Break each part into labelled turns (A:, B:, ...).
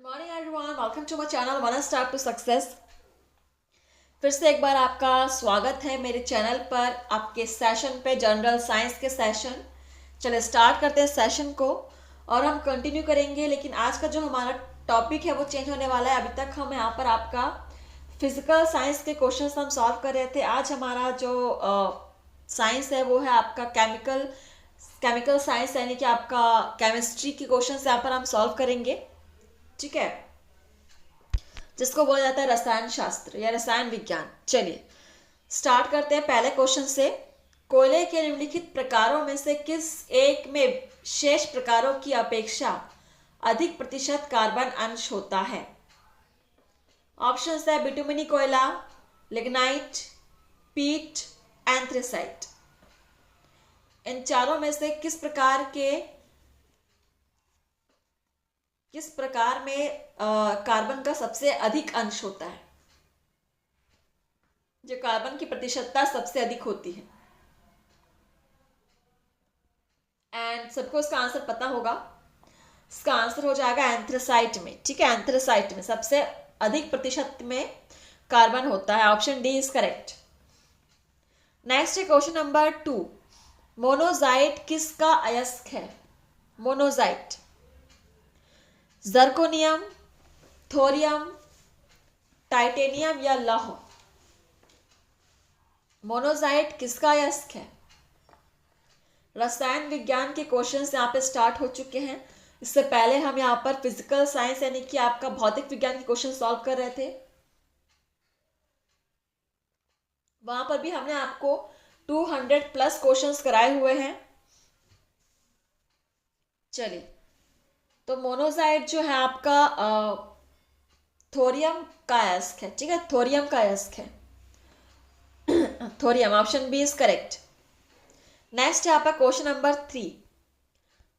A: Morning everyone, welcome to my channel one star to success. फिर से एक बार आपका स्वागत है मेरे चैनल पर, आपके सेशन पे, जनरल साइंस के सेशन। चलिए स्टार्ट करते हैं सेशन को और हम कंटिन्यू करेंगे। लेकिन आज का जो हमारा टॉपिक है वो चेंज होने वाला है। अभी तक हम यहाँ पर आपका फिजिकल साइंस के क्वेश्चंस हम सॉल्व कर रहे थे। आज हमारा जो साइंस है वो है आपका केमिकल साइंस, यानी कि आपका केमिस्ट्री के क्वेश्चंस यहाँ पर हम सॉल्व करेंगे। ठीक है, जिसको बोला जाता है रसायन शास्त्र या रसायन विज्ञान। चलिए स्टार्ट करते हैं पहले क्वेश्चन से। कोयले के निम्नलिखित प्रकारों में से किस एक में शेष प्रकारों की अपेक्षा अधिक प्रतिशत कार्बन अंश होता है? ऑप्शन है बिटुमिनी कोयला, लिग्नाइट, पीट, एंथ्रेसाइट। इन चारों में से किस प्रकार में कार्बन का सबसे अधिक अंश होता है, जो कार्बन की प्रतिशतता सबसे अधिक होती है? एंड सबको इसका आंसर पता होगा। इसका आंसर हो जाएगा एंथ्रेसाइट में। ठीक है, एंथ्रेसाइट में सबसे अधिक प्रतिशत में कार्बन होता है। Option D is correct. Next है क्वेश्चन नंबर 2। मोनोजाइट किसका अयस्क है? मोनोजाइट जर्कोनियम, थोरियम, टाइटेनियम या लौह? मोनोजाइट किसका अयस्क है? रसायन विज्ञान के क्वेश्चंस यहाँ पे स्टार्ट हो चुके हैं। इससे पहले हम यहाँ पर फिजिकल साइंस यानी कि आपका भौतिक विज्ञान के क्वेश्चन सॉल्व कर रहे थे। वहां पर भी हमने आपको 200 प्लस क्वेश्चंस कराए हुए हैं। चलिए, तो मोनोजाइट जो है आपका थोरियम का अयस्क है। ठीक है, थोरियम का अयस्क है thorium. Option B is correct. Next है आपका क्वेश्चन नंबर 3।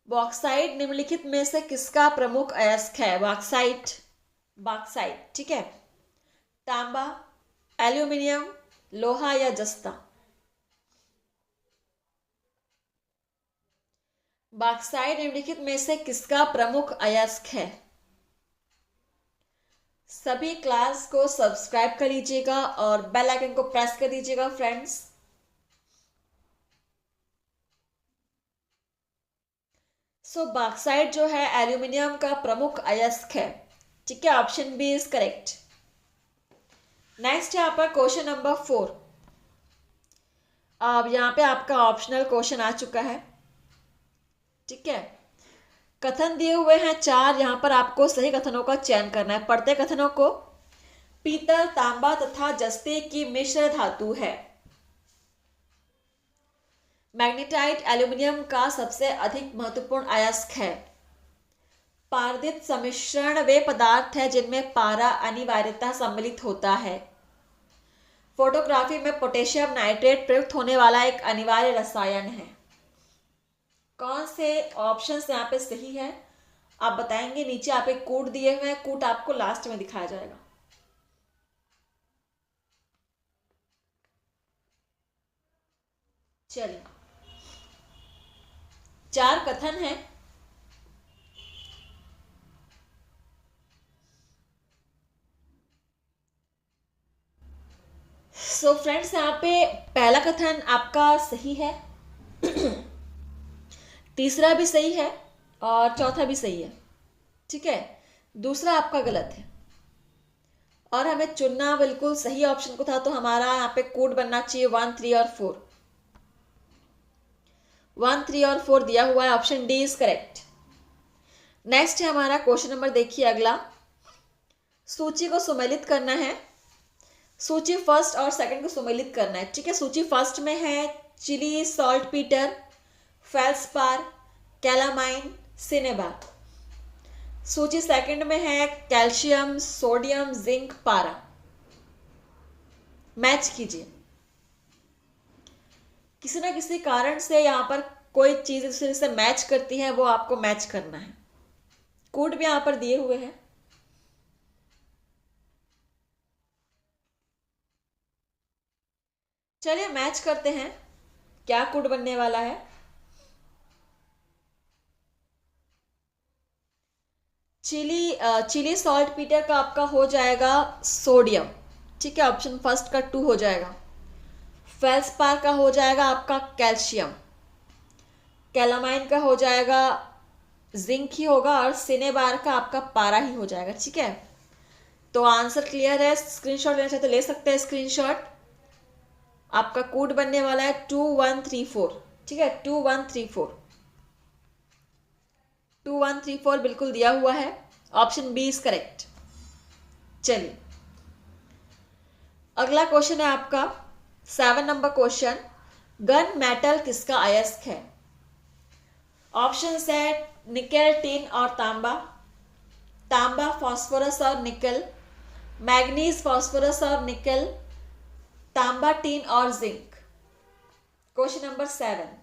A: बॉक्साइट निम्नलिखित में से किसका प्रमुख अयस्क है? बॉक्साइट। ठीक है, तांबा, एल्यूमिनियम, लोहा या जस्ता? बॉक्साइट निम्नलिखित में से किसका प्रमुख अयस्क है? सभी क्लास को सब्सक्राइब कर लीजिएगा और बेल आइकन को प्रेस कर दीजिएगा फ्रेंड्स। सो बॉक्साइट जो है एल्यूमिनियम का प्रमुख अयस्क है। ठीक है, option B is correct. Next है आपका क्वेश्चन नंबर 4। अब यहाँ पे आपका ऑप्शनल क्वेश्चन आ चुका है। ठीक है, कथन दिए हुए हैं 4। यहाँ पर आपको सही कथनों का चयन करना है। पढ़ते कथनों को। पीतल, तांबा तथा जस्ते की मिश्र धातु है। मैग्नेटाइट एल्यूमिनियम का सबसे अधिक महत्वपूर्ण अयस्क है। पारदित सम्मिश्रण वे पदार्थ है जिनमें पारा अनिवार्यतः सम्मिलित होता है। फोटोग्राफी में पोटेशियम नाइट्रेट प्रयुक्त होने वाला एक अनिवार्य रसायन है। कौन से ऑप्शंस यहाँ पे सही है आप बताएंगे। नीचे आप एक कूट दिए हुए हैं, कूट आपको लास्ट में दिखाया जाएगा। चलिए, 4 कथन है। सो फ्रेंड्स, यहाँ पे पहला कथन आपका सही है, तीसरा भी सही है और चौथा भी सही है। ठीक है, दूसरा आपका गलत है और हमें चुनना बिल्कुल सही ऑप्शन को था। तो हमारा यहाँ पे कोड बनना चाहिए 1, 3 और 4। 1, 3 और 4 दिया हुआ है। Option D is correct. Next है हमारा क्वेश्चन नंबर, देखिए अगला। सूची को सुमेलित करना है। सूची फर्स्ट और सेकंड को सुमेलित करना है। ठीक है, सूची फर्स्ट में है Chile, saltpetre, felspar, calamine, cinnabar. सूची सेकंड में है कैल्शियम, सोडियम, जिंक, पारा। मैच कीजिए। किसी ना किसी कारण से यहां पर कोई चीज दूसरे से मैच करती है, वो आपको मैच करना है। कोड भी यहां पर दिए हुए हैं। चलिए मैच करते हैं, क्या कोड बनने वाला है। चिली सॉल्ट पीटर का आपका हो जाएगा सोडियम, ठीक है, ऑप्शन फर्स्ट का 2 हो जाएगा। फेल्सपार का हो जाएगा आपका कैल्शियम। कैलामाइन का हो जाएगा जिंक ही होगा, और सिनेबार का आपका पारा ही हो जाएगा, ठीक है। तो आंसर क्लियर है, स्क्रीनशॉट लेना चाहते तो ले सकते हैं स्क्रीनशॉट। आपका कोड बनने वाला है 2134, ठीक है, 2134 2134 बिल्कुल दिया हुआ है, ऑप्शन बी इज करेक्ट। चलिए अगला क्वेश्चन है आपका 7 नंबर क्वेश्चन, गन मेटल किसका अयस्क है? ऑप्शन है निकेल, टिन और तांबा, तांबा, फास्फोरस और निकल, मैग्नीज, फास्फोरस और निकल, तांबा, टिन और zinc. Question number 7,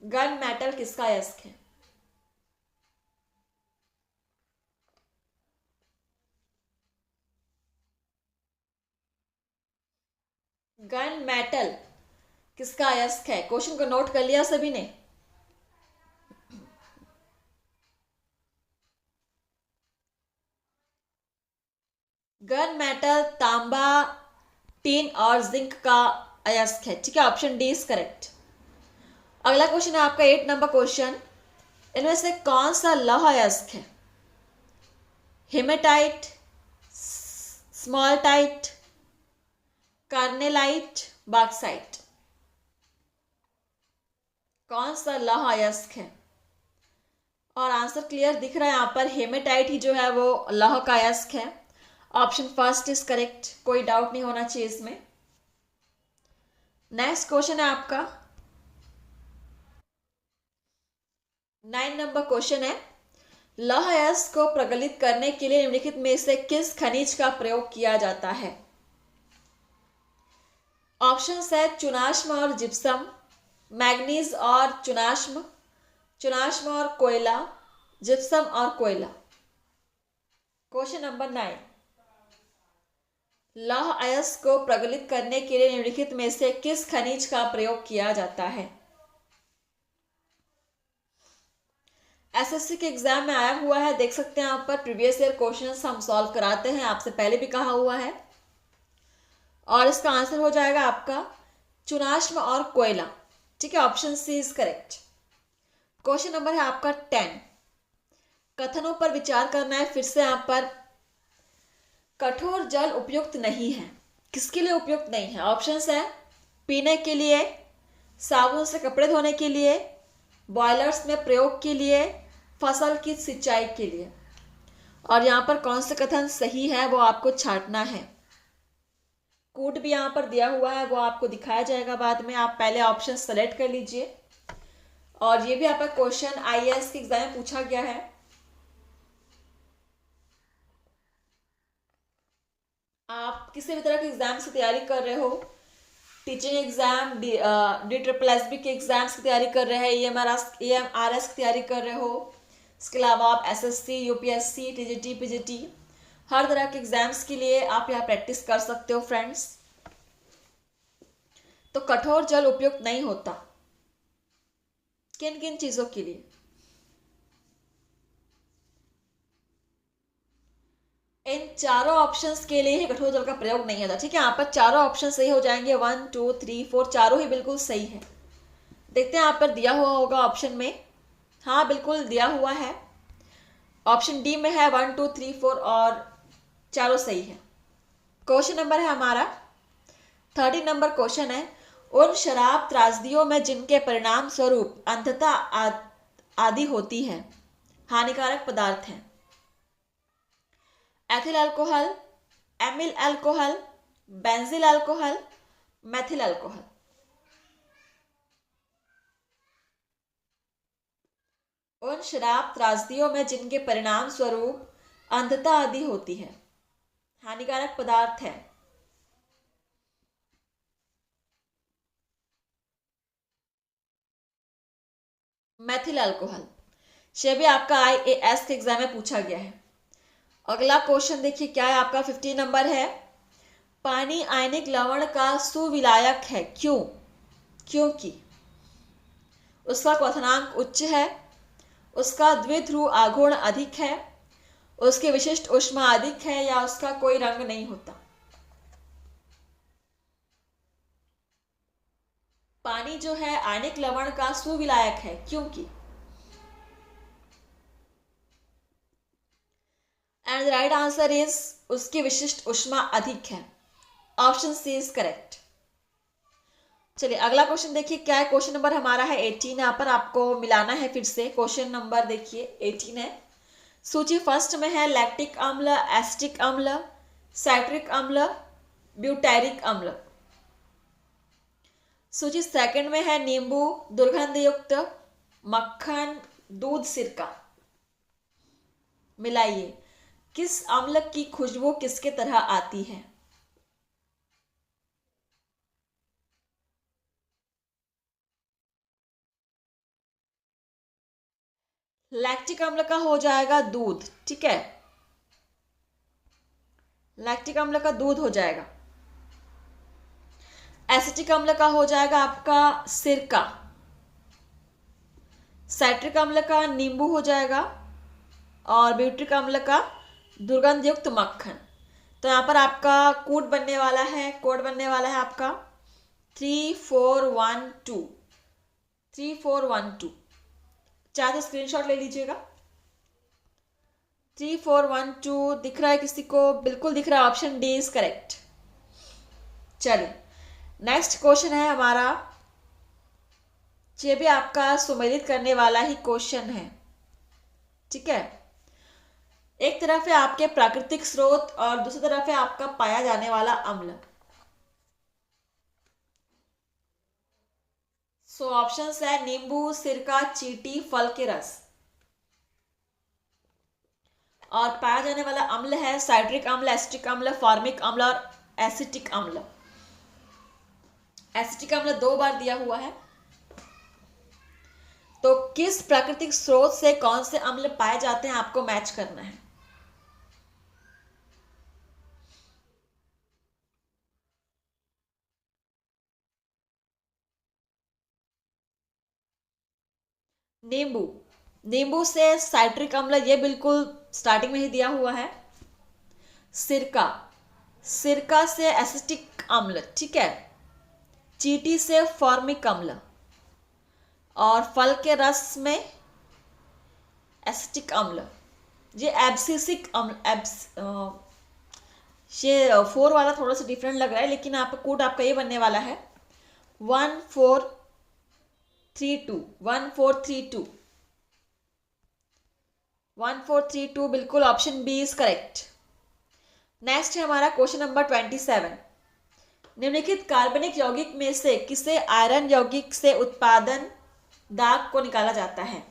A: gun metal किसका अयस्क है? गन मेटल किसका अयस्क है? क्वेश्चन को नोट कर लिया सभी ने? गन मेटल तांबा, टिन और जिंक का अयस्क है, ठीक है, ऑप्शन डी इज करेक्ट। अगला क्वेश्चन है आपका 8 नंबर क्वेश्चन, इनमें से कौन सा लौह अयस्क है? Haematite, smaltite, carnallite, bauxite. कौन सा लौह अयस्क है? और आंसर क्लियर दिख रहा है यहाँ पर, हेमेटाइट ही जो है वो लौह का अयस्क है, ऑप्शन फर्स्ट इज करेक्ट, कोई डाउट नहीं होना चाहिए इसमें। नेक्स्ट क्वेश्चन है आपका 9 नंबर क्वेश्चन है, लौह अयस्क को प्रज्वलित करने के लिए निम्नलिखित में से किस खनिज का प्रयोग किया जाता है? ऑप्शन है चुनाश्म और जिप्सम, मैग्नीज और चुनाश्म, चुनाश्म और कोयला, जिप्सम और कोयला। क्वेश्चन नंबर 9, लौह अयस्क को प्रज्वलित करने के लिए निम्नलिखित में से किस खनिज का प्रयोग किया जाता है? एसएससी के एग्जाम में आया हुआ है, देख सकते हैं यहाँ पर, प्रीवियस ईयर क्वेश्चंस हम सॉल्व कराते हैं, आपसे पहले भी कहा हुआ है, और इसका आंसर हो जाएगा आपका चुनाश्म और कोयला, ठीक है, option C is correct. Question number है आपका 10, कथनों पर विचार करना है फिर से यहाँ पर। कठोर जल उपयुक्त नहीं है, किसके लिए उपयुक्त नहीं है? ऑप्शंस है पीने के लिए, साबुन से कपड़े धोने के लिए, बॉयलर्स में प्रयोग के लिए, फसल की सिंचाई के लिए। और यहाँ पर कौन सा कथन सही है वो आपको छांटना है। कोड भी यहाँ पर दिया हुआ है, वो आपको दिखाया जाएगा बाद में, आप पहले ऑप्शन सेलेक्ट कर लीजिए। और ये भी आपका क्वेश्चन आईएएस के एग्जाम में पूछा गया है। आप किसी भी तरह के एग्जाम्स की तैयारी कर रहे हो, टीचिंग एग्जाम, DSSB के एग्जाम्स की तैयारी कर रहे हैं, EMRS की तैयारी कर रहे हो, इसके अलावा आप SSC, UPSC, TGT, PGT, हर तरह के एग्जाम्स के लिए आप यहाँ प्रैक्टिस कर सकते हो फ्रेंड्स। तो कठोर जल उपयुक्त नहीं होता, किन किन चीजों के लिए? इन चारों ऑप्शंस के लिए ही कठोर जल का प्रयोग नहीं होता, ठीक है। यहाँ पर चारों ऑप्शन सही हो जाएंगे, 1 2 3 4 चारों ही बिल्कुल सही है। देखते हैं यहाँ पर दिया हुआ होगा ऑप्शन में, हाँ बिल्कुल दिया हुआ है, ऑप्शन डी में है 1 2 3 4 और चारों सही है। क्वेश्चन नंबर है हमारा 30 नंबर क्वेश्चन है, उन शराब त्रासदियों में जिनके परिणाम स्वरूप अंततः आदि होती है हानिकारक पदार्थ हैं। Ethyl alcohol, amyl alcohol, benzyl alcohol, methyl alcohol. उन शराब त्रासदियों में जिनके परिणाम स्वरूप अंधता आदि होती है हानिकारक पदार्थ है। मेथिल अल्कोहल, ये भी आपका IAS के एग्जाम में पूछा गया है। अगला क्वेश्चन देखिए क्या है आपका 50 नंबर है, पानी आयनिक लवण का सुविलायक है क्यों? क्योंकि उसका क्वथनांक उच्च है, उसका द्विध्रुव आघूर्ण अधिक है, उसकी विशिष्ट ऊष्मा अधिक है या उसका कोई रंग नहीं होता। पानी जो है आयनिक लवण का सुविलायक है क्योंकि, and the right answer is उसकी विशिष्ट ऊष्मा अधिक है। Option C is correct. चलिए अगला क्वेश्चन देखिए क्या है। क्वेश्चन नंबर हमारा है 18। यहाँ पर आपको मिलाना है फिर से। क्वेश्चन नंबर देखिए 18 है। सूची फर्स्ट में है लैक्टिक अम्ल, एसिटिक अम्ल, साइट्रिक अम्ल, ब्यूटायरिक अम्ल। सूची सेकंड में है नींबू, दुर्गंध युक्त, मक्खन, दूध, सिरका। मिलाइए, किस अम्ल की खुशबू किसके तरह आती है। लैक्टिक अम्ल का हो जाएगा दूध, ठीक है, लैक्टिक अम्ल का दूध हो जाएगा। एसिटिक अम्ल का हो जाएगा आपका सिरका। साइट्रिक अम्ल का नींबू हो जाएगा और ब्यूट्रिक अम्ल का दुर्गंध युक्त मक्खन। तो यहाँ पर आपका कोड बनने वाला है, कोड बनने वाला है आपका 3412, 3412। चाहे तो स्क्रीनशॉट ले लीजिएगा। 3412 दिख रहा है किसी को? बिल्कुल दिख रहा है। Option D is correct. चलिए नेक्स्ट क्वेश्चन है हमारा। ये भी आपका सुमेलित करने वाला ही क्वेश्चन है, ठीक है। एक तरफ है आपके प्राकृतिक स्रोत और दूसरी तरफ है आपका पाया जाने वाला अम्ल। सो ऑप्शंस है नींबू, सिरका, चींटी, फल के रस। और पाया जाने वाला अम्ल है साइट्रिक अम्ल, एसिटिक अम्ल, फॉर्मिक अम्ल और एसिटिक अम्ल। एसिटिक अम्ल 2 बार दिया हुआ है। तो किस प्राकृतिक स्रोत से कौन से अम्ल पाए जाते हैं आपको मैच करना है। नींबू, नींबू से साइट्रिक अम्ल, ये बिल्कुल स्टार्टिंग में ही दिया हुआ है। सिरका, सिरका से एसिटिक अम्ल, ठीक है। चींटी से फॉर्मिक अम्ल और फल के रस में एसिटिक अम्ल। ये एब्सिसिक अम्ल, ये 4 वाला थोड़ा सा डिफरेंट लग रहा है, लेकिन आपका कोड आपका ये बनने वाला है 1432, 1432, 1432। बिल्कुल option B is correct. Next है हमारा क्वेश्चन नंबर 27। निम्नलिखित कार्बनिक यौगिक में से किसे आयरन यौगिक से उत्पादन दाग को निकाला जाता है।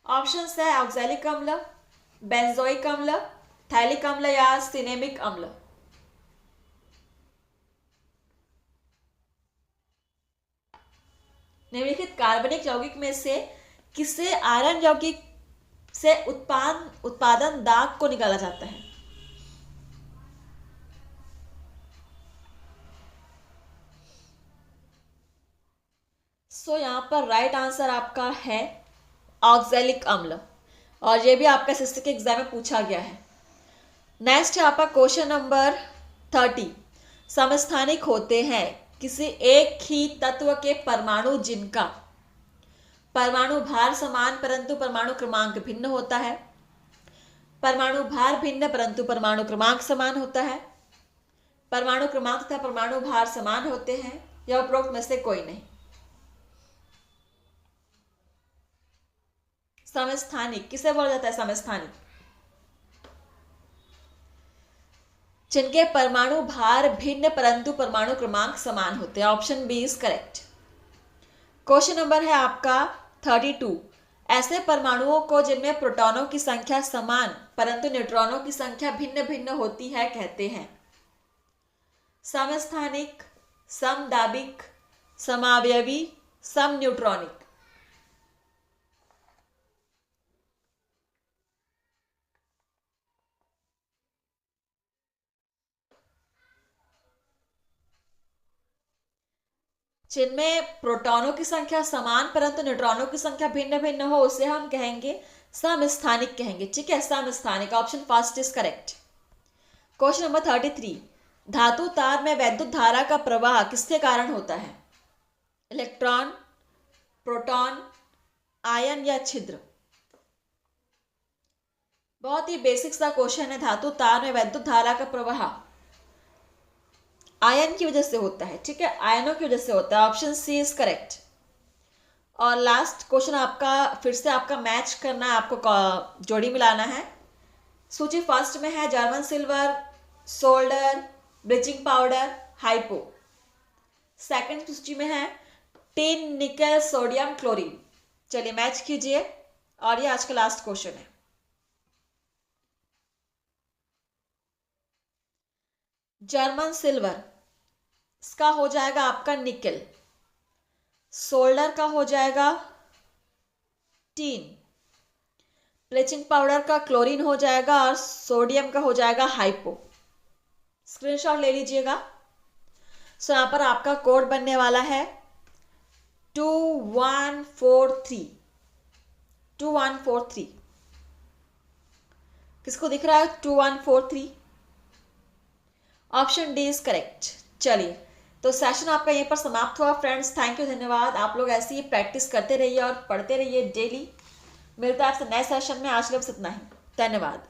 A: ऑप्शंस है ऑक्सैलिक अम्ल, बेंजोइक अम्ल, थैलिक अम्ल या सिनेमिक अम्ल। निम्नलिखित कार्बनिक यौगिक में से किसे आयरन यौगिक से उत्पादन दाग को निकाला जाता है। सो यहां पर राइट आंसर आपका है ऑक्सैलिक अम्ल, और ये भी आपका एसएससी के एग्जाम में पूछा गया है। नेक्स्ट है आपका क्वेश्चन नंबर 30। समस्थानिक होते हैं किसी एक ही तत्व के परमाणु जिनका परमाणु भार समान परंतु परमाणु क्रमांक भिन्न होता है, परमाणु भार भिन्न परंतु परमाणु क्रमांक समान होता है, परमाणु क्रमांक तथा परमाणु भार समान होते हैं, या उपरोक्त में से कोई नहीं। समस्थानिक किसे बोला जाता है? समस्थानिक जिनके परमाणु भार भिन्न परंतु परमाणु क्रमांक समान होते हैं। Option B is correct. Question number है आपका 32। ऐसे परमाणुओं को जिनमें प्रोटॉनों की संख्या समान परंतु न्यूट्रॉनों की संख्या भिन्न भिन्न होती है कहते हैं। समस्थानिक, समदाबिक, समावयवी, समन्यूट्रॉनिक। जिनमें प्रोटॉनों की संख्या समान परंतु न्यूट्रॉनों की संख्या भिन्न भिन्न हो उसे हम कहेंगे समस्थानिक कहेंगे, ठीक है, समस्थानिक। Option first is correct. Question number 33, धातु तार में वैद्युत धारा का प्रवाह किसके कारण होता है? इलेक्ट्रॉन, प्रोटॉन, आयन या छिद्र? बहुत ही बेसिक सा क्वेश्चन है। धातु तार में वैद्युत धारा का प्रवाह आयन की वजह से होता है, ठीक है, आयनों की वजह से होता है। Option C is correct. और लास्ट क्वेश्चन आपका, फिर से आपका मैच करना है, आपको जोड़ी मिलाना है। सूची फर्स्ट में है German silver, solder, bleaching powder, hypo. Second सूची में है टिन, निकल, सोडियम, क्लोरीन। चलिए मैच कीजिए। और ये आज का लास्ट क्वेश्चन है। जर्मन सिल्वर, इसका हो जाएगा आपका निकल। सोल्डर का हो जाएगा टीन। ब्लीचिंग पाउडर का क्लोरीन हो जाएगा और सोडियम का हो जाएगा हाइपो। स्क्रीनशॉट ले लीजिएगा। सो यहाँ पर आपका कोड बनने वाला है 2143। 2143 किसको दिख रहा है? 2143। Option D is correct. चलिए, तो सेशन आपका यहीं पर समाप्त हुआ फ्रेंड्स। थैंक यू, धन्यवाद। आप लोग ऐसे ही प्रैक्टिस करते रहिए और पढ़ते रहिए डेली। मिलता है आपसे नए सेशन में। आज के लिए बस इतना ही। धन्यवाद।